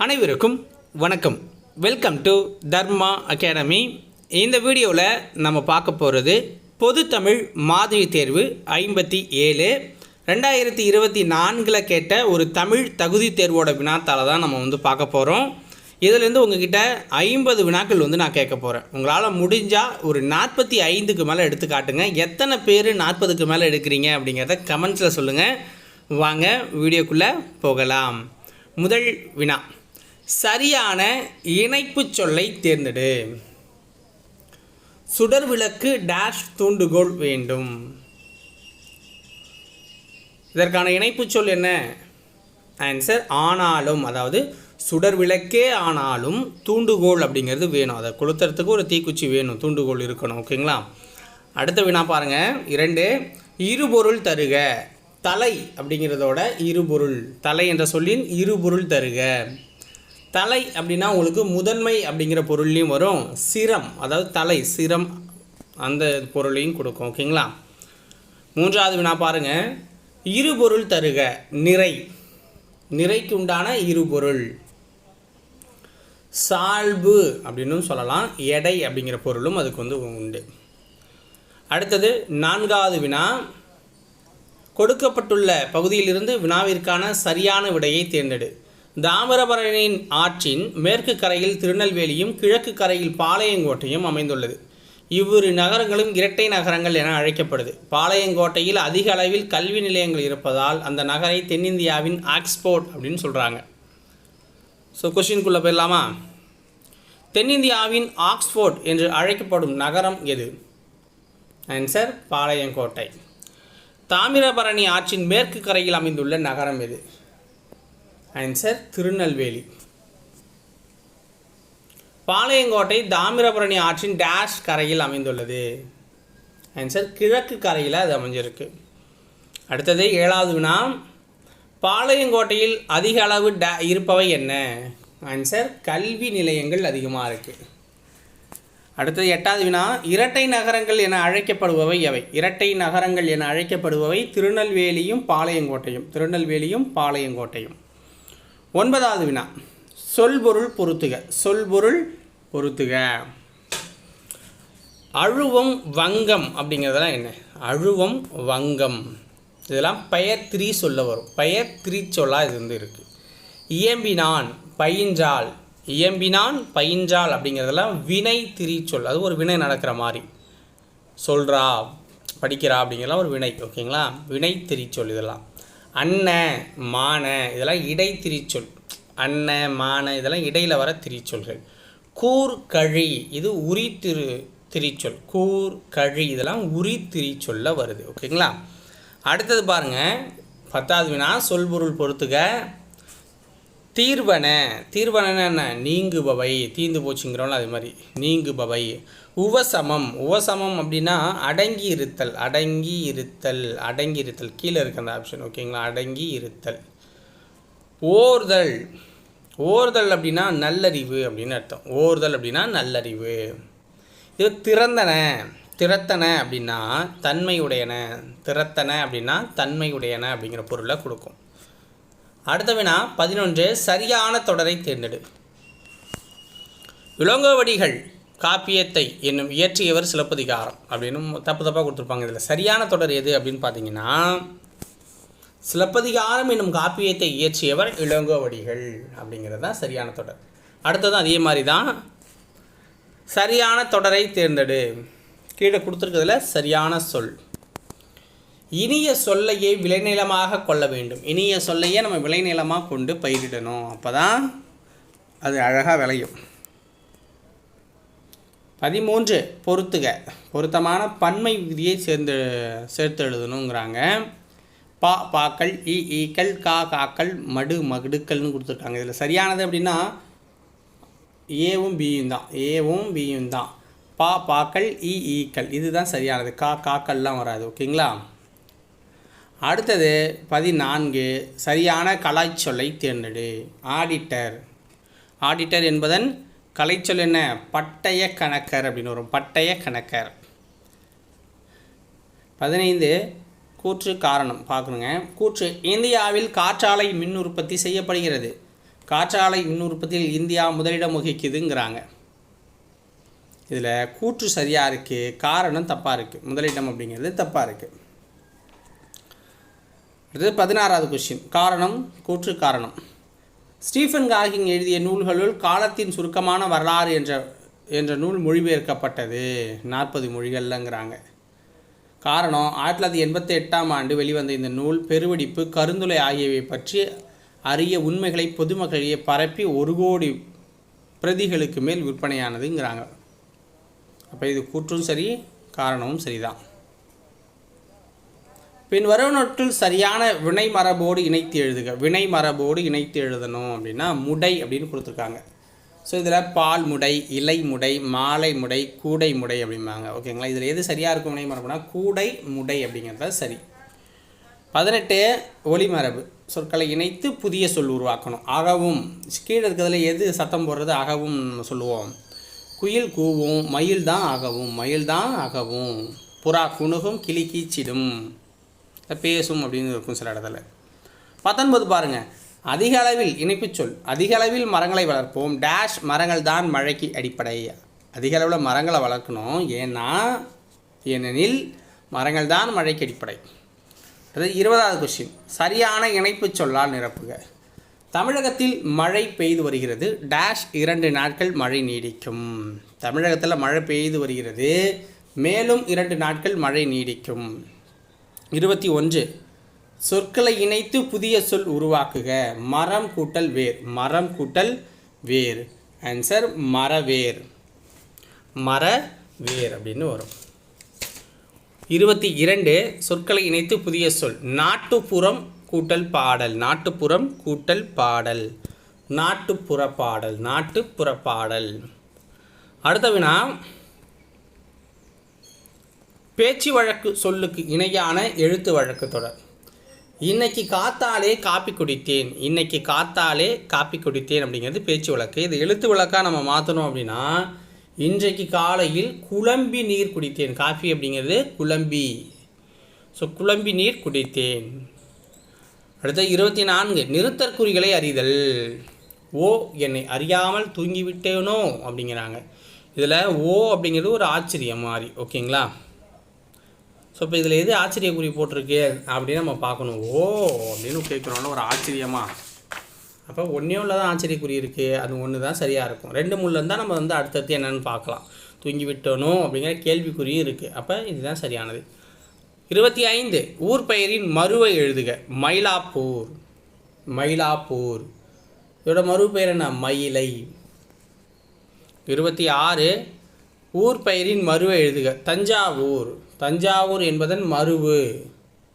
அனைவருக்கும் வணக்கம். Welcome to Dharma academy. இந்த வீடியோவில் நம்ம பார்க்க போகிறது பொது தமிழ் மாதிரி தேர்வு 57 2024 கேட்ட ஒரு தமிழ் தகுதி தேர்வோட வினாத்தால் தான் நம்ம பார்க்க போகிறோம். இதிலேருந்து உங்ககிட்ட 50 வினாக்கள் நான் கேட்க போகிறேன். உங்களால் முடிஞ்சால் ஒரு 45க்கு மேலே எடுத்து காட்டுங்க. எத்தனை பேர் 40க்கு மேலே எடுக்கிறீங்க அப்படிங்கிறத கமெண்ட்ஸில் சொல்லுங்கள். வாங்க வீடியோக்குள்ளே போகலாம். முதல் வினா, சரியான இணைப்பு சொல்லை தேர்ந்தெடு. சுடர் விளக்கு டேஷ் தூண்டுகோல் வேண்டும். இதற்கான இணைப்பு சொல் என்ன? ஆன்சர் ஆனாலும். அதாவது சுடர் விளக்கே ஆனாலும் தூண்டுகோல் அப்படிங்கிறது வேணும். அதை கொளுத்துறதுக்கு ஒரு தீக்குச்சி வேணும், தூண்டுகோல் இருக்கணும். ஓகேங்களா? அடுத்த வினா பாருங்கள். 2, இருபொருள் தருக. தலை அப்படிங்கிறதோட இருபொருள், தலை என்ற சொல்லின் இருபொருள் தருக. தலை அப்படின்னா உங்களுக்கு முதன்மை அப்படிங்கிற பொருள்லையும் வரும், சிரம் அதாவது தலை சிரம் அந்த பொருளையும் கொடுக்கும். ஓகேங்களா? மூன்றாவது வினா பாருங்கள். இருபொருள் தருக. நிறை, நிறைக்கு உண்டான இருபொருள். சால்பு அப்படின்னு சொல்லலாம். எடை அப்படிங்கிற பொருளும் அதுக்கு உண்டு. அடுத்தது 4வது வினா, கொடுக்கப்பட்டுள்ள பகுதியிலிருந்து வினாவிற்கான சரியான விடையை தேர்ந்தெடு. தாமிரபரணியின் ஆற்றின் மேற்கு கரையில் திருநெல்வேலியும் கிழக்கு கரையில் பாளையங்கோட்டையும் அமைந்துள்ளது. இவ்விரு நகரங்களும் இரட்டை நகரங்கள் என அழைக்கப்படுது. பாளையங்கோட்டையில் அதிக அளவில் கல்வி நிலையங்கள் இருப்பதால் அந்த நகரை தென்னிந்தியாவின் ஆக்ஸ்போர்ட் அப்படின்னு சொல்கிறாங்க. ஸோ கொஸ்டின்குள்ளே போயிடலாமா? தென்னிந்தியாவின் ஆக்ஸ்போர்ட் என்று அழைக்கப்படும் நகரம் எது? ஆன்சர் பாளையங்கோட்டை. தாமிரபரணி ஆற்றின் மேற்கு கரையில் அமைந்துள்ள நகரம் எது? ஆன்சர் திருநெல்வேலி. பாளையங்கோட்டை தாமிரபரணி ஆற்றின் டேஷ் கரையில் அமைந்துள்ளது. ஆன்சர் கிழக்கு கரையில் அது அமைஞ்சிருக்கு. அடுத்தது 7வது வினா, பாளையங்கோட்டையில் அதிக அளவு இருப்பவை என்ன? ஆன்சர் கல்வி நிலையங்கள் அதிகமாக இருக்குது. அடுத்தது 8வது வினா, இரட்டை நகரங்கள் என அழைக்கப்படுபவை எவை? இரட்டை நகரங்கள் என அழைக்கப்படுபவை திருநெல்வேலியும் பாளையங்கோட்டையும். திருநெல்வேலியும் பாளையங்கோட்டையும். 9வது வினா, சொல்பொருள் பொருத்துக. சொல்பொருள் பொருத்துக. அழுவம் வங்கம் அப்படிங்கிறதெல்லாம் என்ன? அழுவம் வங்கம் இதெல்லாம் பெயர் திரி சொல்ல வரும். பெயர் திரி சொல்லாக இது இருக்குது. இயம்பினான் பயின்றால். இயம்பினான் பயின்றால் அப்படிங்கிறதெல்லாம் வினை திரி சொல். அது ஒரு வினை நடக்கிற மாதிரி. சொல்கிறா படிக்கிறா அப்படிங்கிறலாம் ஒரு வினை. ஓகேங்களா? வினை திரி சொல் இதெல்லாம். அன்ன மான இதெல்லாம் இடை திரிச்சொல். அன்ன மான இதெல்லாம் இடையில் வர திரிச்சொல்கள். கூர் கழி இது உரி திரிச்சொல். கூர் கழி இதெல்லாம் உரி திரிச்சொல்ல வருது. ஓகேங்களா? அடுத்தது பாருங்கள். 10வது வினா, சொல்பொருள் பொறுத்துக. தீர்வன. தீர்வன என்ன? நீங்குபவை. தீர்ந்து போச்சுங்கிறோம்ல அது மாதிரி நீங்குபவை. உவசமம். உவசமம் அப்படின்னா அடங்கி இருத்தல். அடங்கி இருத்தல். அடங்கி இருத்தல் கீழே இருக்க அந்த ஆப்ஷன். ஓகேங்களா? அடங்கி இருத்தல். ஓர்தல். ஓர்தல் அப்படின்னா நல்லறிவு அப்படின்னு அர்த்தம். ஓர்தல் அப்படின்னா நல்லறிவு. இது திறந்தன. திறத்தன அப்படின்னா தன்மையுடையன. திறத்தன அப்படின்னா தன்மையுடையன அப்படிங்கிற பொருளை கொடுக்கும். அடுத்த வினா 11, சரியான தொடரை தேர்ந்தெடு. இளங்கோவடிகள் காப்பியத்தை என்னும் இயற்றியவர் சிலப்பதிகாரம் அப்படின்னு தப்பாக கொடுத்துருப்பாங்க. இதில் சரியான தொடர் எது அப்படின்னு பார்த்தீங்கன்னா, சிலப்பதிகாரம் என்னும் காப்பியத்தை இயற்றியவர் இளங்கோவடிகள் அப்படிங்கிறது தான் சரியான தொடர். அடுத்ததும் அதே மாதிரி தான். சரியான தொடரை தேர்ந்தெடு. கீழே கொடுத்துருக்கிறதுல சரியான சொல். இனிய சொல்லையே விளைநிலமாக கொள்ள வேண்டும். இனிய சொல்லையே நம்ம விளைநிலமாக கொண்டு பயிரிடணும். அப்போ தான் அது அழகாக விளையும். 13, பொருத்துக. பொருத்தமான பன்மை விதியை சேர்த்து எழுதணுங்கிறாங்க. பா பாக்கள், ஈ ஈக்கள், கா காக்கள், மடு மகுடுக்கள்னு கொடுத்துருக்காங்க. இதில் சரியானது அப்படின்னா ஏவும் பியும் தான். ஏவும் பியும் தான். பா பாக்கள், ஈ ஈக்கள் இதுதான் சரியானது. கா காக்கள்லாம் வராது. ஓகேங்களா? அடுத்தது 14, சரியான கலாய்ச்சொல்லை தேர்ந்தெடு. ஆடிட்டர். ஆடிட்டர் என்பதன் கலைச்சொல் என்ன? பட்டய கணக்கர் அப்படின்னு வரும். பட்டய கணக்கர். 15, கூற்று காரணம் பார்க்கணுங்க. கூற்று, இந்தியாவில் காற்றாலை மின் உற்பத்தி செய்யப்படுகிறது. காற்றாலை மின் உற்பத்தியில் இந்தியா முதலிடம் வகிக்குதுங்கிறாங்க. இதில் கூற்று சரியாக இருக்குது, காரணம் தப்பாக இருக்குது. முதலிடம் அப்படிங்கிறது தப்பாக இருக்குது. அடுத்தது 16வது கொஸ்டின். காரணம் கூற்று காரணம். ஸ்டீஃபன் ஹாக்கிங் எழுதிய நூல்களுள் காலத்தின் சுருக்கமான வரலாறு என்ற நூல் மொழிபெயர்க்கப்பட்டது 40 மொழிகள்லங்கிறாங்க. காரணம் 1988ஆம் ஆண்டு வெளிவந்த இந்த நூல் பெருவெடிப்பு, கருந்துளை ஆகியவை பற்றி அரிய உண்மைகளை பொதுமக்களிடையே பரப்பி 1 கோடி பிரதிகளுக்கு மேல் விற்பனையானதுங்கிறாங்க. அப்போ இது கூற்றும் சரி, காரணமும் சரிதான். பின் வருவனவற்றில் சரியான வினை மரபோடு இணைத்து எழுதுக. வினை மரபோடு இணைத்து எழுதணும் அப்படின்னா முடை அப்படின்னு கொடுத்துருக்காங்க. ஸோ இதில் பால் முடை, இலை முடை, மாலை முடை, கூடை முடை அப்படிம்பாங்க. ஓகேங்களா? இதில் எது சரியாக இருக்கும் வினை மரபுனா கூடை முடை அப்படிங்கிறது சரி. 18 ஒலி மரபு. சொற்களை இணைத்து புதிய சொல் உருவாக்கணும். அகவும் கீழே இருக்கிறதுல எது சத்தம் போடுறது அகவும் நம்ம சொல்லுவோம். குயில் கூவும், மயில் தான் அகவும், மயில் தான் அகவும். புறா குணுகும், கிளி கீச்சிடும், பேசும் அப்படின்னு இருக்கும் சில இடத்துல. 19 பாருங்கள். அதிக அளவில் இணைப்புச் சொல். அதிக அளவில் மரங்களை வளர்ப்போம் டேஷ் மரங்கள் தான் மழைக்கு அடிப்படை. அதிக அளவில் மரங்களை வளர்க்கணும், ஏனெனில் மரங்கள் தான் மழைக்கு அடிப்படை. அது 20வது கொஸ்டின். சரியான இணைப்புச் சொல்லால் நிரப்புக. தமிழகத்தில் மழை பெய்து வருகிறது டேஷ் 2 நாட்கள் மழை நீடிக்கும். தமிழகத்தில் மழை பெய்து வருகிறது, மேலும் 2 நாட்கள் மழை நீடிக்கும். 21 சொற்களை இணைத்து புதிய சொல் உருவாக்குக. மரம் கூட்டல் வேர். மரம் கூட்டல் வேர். ஆன்சர் மரவேர். மரவேர் அப்படின்னு வரும். 22 சொற்களை இணைத்து புதிய சொல். நாட்டுப்புறம் கூட்டல் பாடல். நாட்டுப்புறம் கூட்டல் பாடல். நாட்டுப்புற பாடல். நாட்டுப்புற பாடல். அடுத்த வினா. பேச்சு வழக்கு சொல்லுக்கு இணையான எழுத்து வழக்கு தொடர். இன்னைக்கு காத்தாலே காப்பி குடித்தேன். இன்னைக்கு காத்தாலே காப்பி குடித்தேன் அப்படிங்கிறது பேச்சு வழக்கு. இது எழுத்து வழக்காக நம்ம மாற்றணும் அப்படின்னா இன்றைக்கு காலையில் குழம்பி நீர் குடித்தேன். காஃபி அப்படிங்கிறது குழம்பி. ஸோ குழம்பி நீர் குடித்தேன். அடுத்த 24 நிறுத்தற்குறிகளை அறிதல். ஓ என்னை அறியாமல் தூங்கிவிட்டேனோ அப்படிங்கிறாங்க. இதில் ஓ அப்படிங்கிறது ஒரு ஆச்சரியம் மாதிரி. ஓகேங்களா? ஸோ இப்போ இதில் எது ஆச்சரியக்குறி போட்டிருக்கு அப்படின்னு நம்ம பார்க்கணும். ஓ அப்படின்னு கேட்குறோன்னா ஒரு ஆச்சரியமாக. அப்போ ஒன்றே ஒன்று தான் ஆச்சரியக்குறி இருக்குது, அது ஒன்று தான் சரியாக இருக்கும். 2 3 இருந்தால் நம்ம அடுத்தடுத்து என்னென்னு பார்க்கலாம். தூங்கி விட்டணும் அப்படிங்கிற கேள்விக்குறியும் இருக்குது. அப்போ இதுதான் சரியானது. 25 ஊர் பெயரின் மறுவை எழுதுக. மயிலாப்பூர். மயிலாப்பூர். இதோட மறு பெயர் என்ன? மயிலை. 26 ஊர் பெயரின் மறுவை எழுதுக. தஞ்சாவூர். தஞ்சாவூர் என்பதன் மறுவு.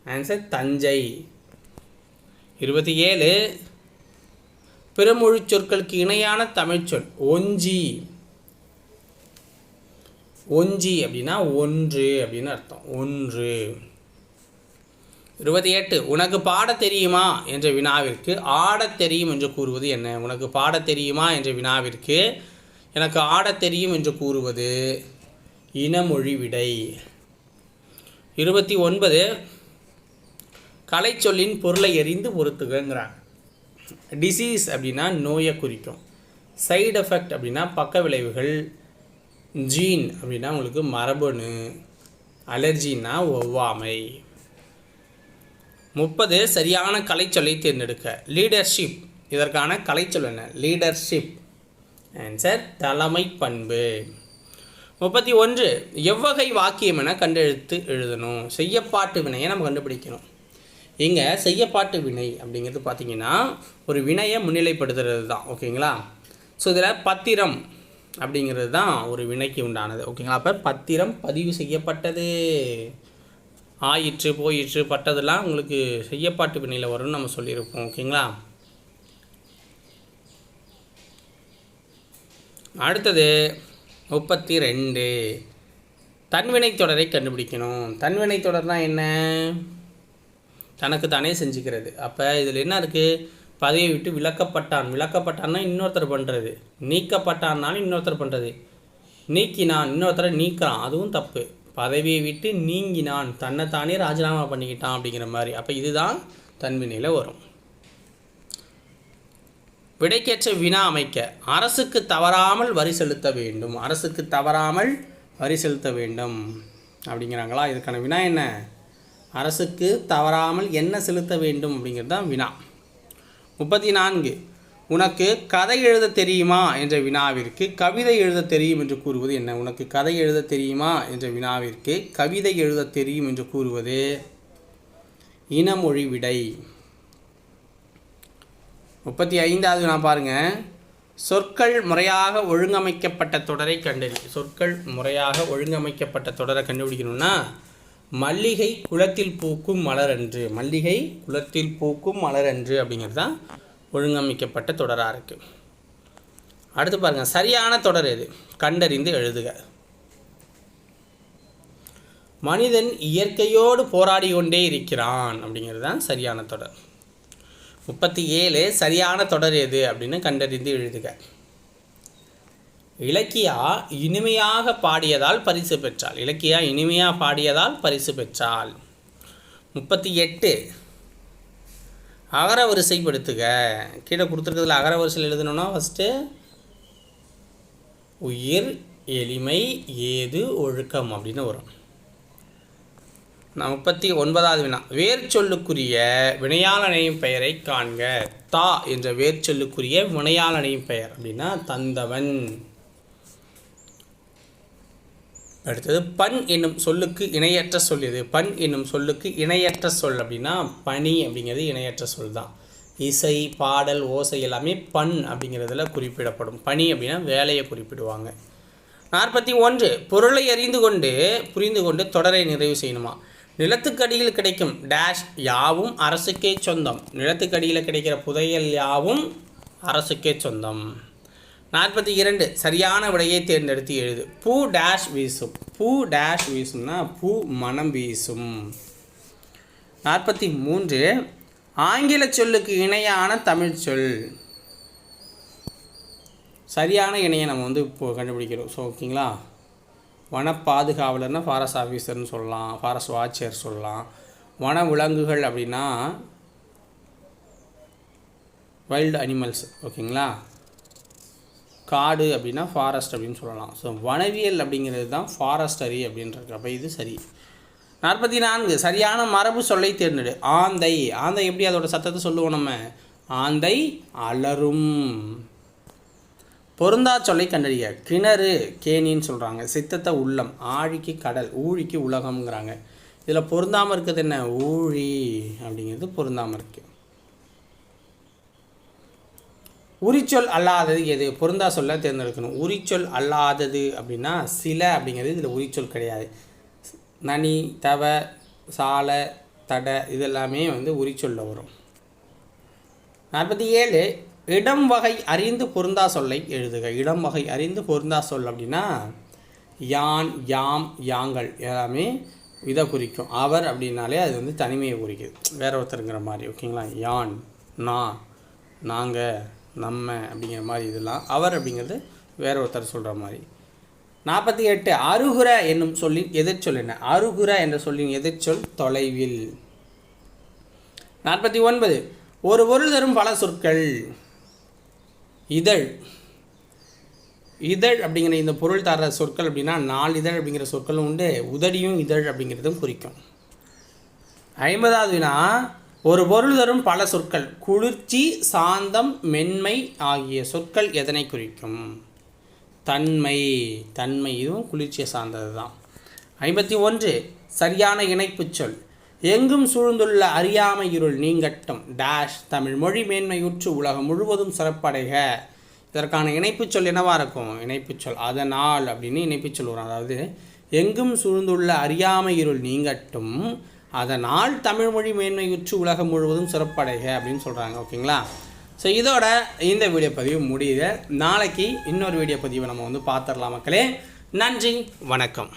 ஆன்சர் தஞ்சை. 27 பிறமொழி சொற்களுக்கு இணையான தமிழ்ச்சொல். ஒஞ்சி. ஒஞ்சி அப்படின்னா ஒன்று அப்படின்னு அர்த்தம். ஒன்று. 28 உனக்கு பாடத் தெரியுமா என்ற வினாவிற்கு ஆடத் தெரியும் என்று கூறுவது என்ன? உனக்கு பாடத் தெரியுமா என்ற வினாவிற்கு எனக்கு ஆடத் தெரியும் என்று கூறுவது இனமொழி விடை. 29 கலை சொல்லின் பொருளை எறிந்து பொறுத்துக்கிறாங்க. டிசீஸ் அப்படின்னா நோயை குறிக்கும். சைடு எஃபெக்ட் அப்படின்னா பக்க விளைவுகள். ஜீன் அப்படின்னா உங்களுக்கு மரபணு. அலர்ஜின்னா ஒவ்வாமை. 30 சரியான கலைச்சொல்லை தேர்ந்தெடுக்க. லீடர்ஷிப். இதற்கான கலைச்சொல் என்ன? லீடர்ஷிப். ஆன்சர் தலைமை பண்பு. 31 எவ்வகை வாக்கியம் என கண்டெடுத்து எழுதணும். செய்யப்பாட்டு வினையை நம்ம கண்டுபிடிக்கணும். இங்கே செய்யப்பாட்டு வினை அப்படிங்கிறது பார்த்திங்கன்னா ஒரு வினையை முன்னிலைப்படுத்துறது தான். ஓகேங்களா? ஸோ இதில் பத்திரம் அப்படிங்கிறது தான் ஒரு வினைக்கு உண்டானது. ஓகேங்களா? அப்போ பத்திரம் பதிவு செய்யப்பட்டது. ஆயிற்று, போயிற்று, பட்டதெல்லாம் உங்களுக்கு செய்யப்பாட்டு வினையில் வரும்னு நம்ம சொல்லியிருப்போம். ஓகேங்களா? அடுத்தது 32 தன்வினை தொடரை கண்டுபிடிக்கணும். தன்வினை தொடர்னால் என்ன? தனக்கு தானே செஞ்சுக்கிறது. அப்போ இதில் என்ன இருக்குது? பதவியை விட்டு விலக்கப்பட்டான். விலக்கப்பட்டான்னா இன்னொருத்தர் பண்ணுறது. நீக்கப்பட்டான்னாலும் இன்னொருத்தர் பண்ணுறது. நீக்கினான், இன்னொருத்தரை நீக்கிறான், அதுவும் தப்பு. பதவியை விட்டு நீங்கினான், தன்னைத்தானே ராஜினாமா பண்ணிக்கிட்டான் அப்படிங்கிற மாதிரி. அப்போ இதுதான் தன்வினையில் வரும். விடைக்கேற்ற வினா அமைக்க அரசுக்கு தவறாமல் வரி செலுத்த வேண்டும். அரசுக்கு தவறாமல் வரி செலுத்த வேண்டும் அப்படிங்கிறாங்களா? இதுக்கான வினா என்ன? அரசுக்கு தவறாமல் என்ன செலுத்த வேண்டும் அப்படிங்கிறது தான் வினா. 34 உனக்கு கதை எழுத தெரியுமா என்ற வினாவிற்கு கவிதை எழுத தெரியும் என்று கூறுவது என்ன? உனக்கு கதை எழுத தெரியுமா என்ற வினாவிற்கு கவிதை எழுத தெரியும் என்று கூறுவது இனமொழி விடை. 35வது வினா பாருங்கள். சொற்கள் முறையாக ஒழுங்கமைக்கப்பட்ட தொடரை கண்டறி. சொற்கள் முறையாக ஒழுங்கமைக்கப்பட்ட தொடரை கண்டுபிடிக்கணும்னா மல்லிகை குளத்தில் பூக்கும் மலரன்று. மல்லிகை குளத்தில் பூக்கும் மலரன்று அப்படிங்கிறது தான் ஒழுங்கமைக்கப்பட்ட தொடராக இருக்குது. அடுத்து பாருங்கள், சரியான தொடர் எது? கண்டறிந்து எழுதுக. மனிதன் இயற்கையோடு போராடி கொண்டே இருக்கிறான் அப்படிங்கிறது தான் சரியான தொடர். 37 சரியான தொடர் எது அப்படின்னு கண்டறிந்து எழுதுக. இலக்கியா இனிமையாக பாடியதால் பரிசு பெற்றாள். இலக்கியா இனிமையாக பாடியதால் பரிசு பெற்றாள். 38 அகர வரிசைப்படுத்துக. கீழே கொடுத்துருக்கிறதுல அகர வரிசையில் எழுதணும்னா ஃபஸ்ட்டு உயிர், எளிமை, ஏது, ஒழுக்கம் அப்படின்னு வரும். 39வது வினா வேர் சொல்லுக்குரிய வினையாளனையும் பெயரை காண்க. தா என்ற வேர் சொல்லுக்குரிய வினையாளனையும் பெயர் அப்படின்னா தந்தவன். அடுத்தது பண் என்னும் சொல்லுக்கு இணையற்ற சொல் எது? பண் என்னும் சொல்லுக்கு இணையற்ற சொல் அப்படின்னா பணி அப்படிங்கிறது இணையற்ற சொல் தான். இசை, பாடல், ஓசை எல்லாமே பண் அப்படிங்கிறதுல குறிப்பிடப்படும். பணி அப்படின்னா வேலையை குறிப்பிடுவாங்க. 41 பொருளை புரிந்து கொண்டு தொடரை நிறைவு செய்யணுமா. நிலத்துக்கடியில் கிடைக்கும் டேஷ் யாவும் அரசுக்கே சொந்தம். நிலத்துக்கடியில் கிடைக்கிற புதையல் யாவும் அரசுக்கே சொந்தம். 42 சரியான விடையை தேர்ந்தெடுத்து எழுது. பூ டேஷ் வீசும். பூ டேஷ் வீசும்னா பூ மனம் வீசும். 43 ஆங்கில சொல்லுக்கு இணையான தமிழ் சொல். சரியான இணையை நம்ம இப்போ கண்டுபிடிக்கிறோம். ஸோ ஓகேங்களா, வன பாதுகாவலர்னா ஃபாரஸ்ட் ஆஃபீஸர்னு சொல்லலாம், ஃபாரஸ்ட் வாட்சர் சொல்லலாம். வன விலங்குகள் அப்படின்னா வைல்டு அனிமல்ஸ். ஓகேங்களா, காடு அப்படின்னா ஃபாரஸ்ட் அப்படின்னு சொல்லலாம். ஸோ வனவியல் அப்படிங்கிறது தான் ஃபாரஸ்டரி அப்படின்றது. அப்போ இது சரி. 44 சரியான மரபு சொல்லை தேர்ந்தெடு. ஆந்தை. ஆந்தை எப்படி அதோட சத்தத்தை சொல்லுவோம் நம்ம? ஆந்தை அலரும். பொருந்தா சொல்லை கண்டறிய. கிணறு கேணின்னு சொல்கிறாங்க. சித்தத்தை உள்ளம். ஆழிக்கு கடல். ஊழிக்கு உலகம்ங்கிறாங்க. இதில் பொருந்தாமல் இருக்கிறது என்ன? ஊழி அப்படிங்கிறது பொருந்தாமல் இருக்குது. உரிச்சொல் அல்லாதது எது? பொருந்தா சொல்ல தேர்ந்தெடுக்கணும். உரிச்சொல் அல்லாதது அப்படின்னா சில அப்படிங்கிறது இதில் உரிச்சொல் கிடையாது. நனி, தவ, சால, தட இதெல்லாமே உரிச்சொல்ல வரும். 47 இடம் வகை அறிந்து பொருந்தா சொல்லை எழுதுக. இடம் வகை அறிந்து பொருந்தா சொல் அப்படின்னா யான், யாம், யாங்கள் எல்லாமே இதை குறிக்கும். அவர் அப்படின்னாலே அது தனிமையை குறிக்குது, வேற ஒருத்தருங்கிற மாதிரி. ஓகேங்களா, யான், நான், நாங்கள், நம்ம அப்படிங்கிற மாதிரி இதெல்லாம். அவர் அப்படிங்கிறது வேற ஒருத்தர் சொல்கிற மாதிரி. 48 அருகுற என்னும் சொல்லின் எதிர்ச்சொல் என்ன? அருகுற என்ற சொல்லின் எதிர்ச்சொல் தொலைவில். 49 ஒரு பொருள் தரும் பல சொற்கள். இதழ். இதழ் அப்படிங்கிற இந்த பொருள் தர சொற்கள் அப்படின்னா நாளிதழ் அப்படிங்கிற சொற்களும் உண்டு, உதடியும் இதழ் அப்படிங்கிறதும் குறிக்கும். 50வது வினா ஒரு பொருள் தரும் பல சொற்கள். குளிர்ச்சி, சாந்தம், மென்மை ஆகிய சொற்கள் எதனை குறிக்கும்? தன்மை. தன்மை இதுவும் குளிர்ச்சியை சார்ந்தது தான். 51 சரியான இணைப்பு சொல். எங்கும் சூழ்ந்துள்ள அறியாமை இருள் நீங்கட்டும் டேஷ் தமிழ் மொழி மேன்மையுற்று உலகம் முழுவதும் சிறப்படைக. இதற்கான இணைப்பு சொல் என்னவாக இருக்கும்? இணைப்பு சொல் அதனால் அப்படின்னு இணைப்பு சொல் வரும். அதாவது எங்கும் சூழ்ந்துள்ள அறியாமை இருள் நீங்கட்டும் அதனால் தமிழ்மொழி மேன்மையுற்று உலகம் முழுவதும் சிறப்படைக அப்படின்னு சொல்கிறாங்க. ஓகேங்களா, ஸோ இதோட இந்த வீடியோ பதிவு முடியுது. நாளைக்கு இன்னொரு வீடியோ பதிவை நம்ம பார்த்துடலாம் மக்களே. நன்றி, வணக்கம்.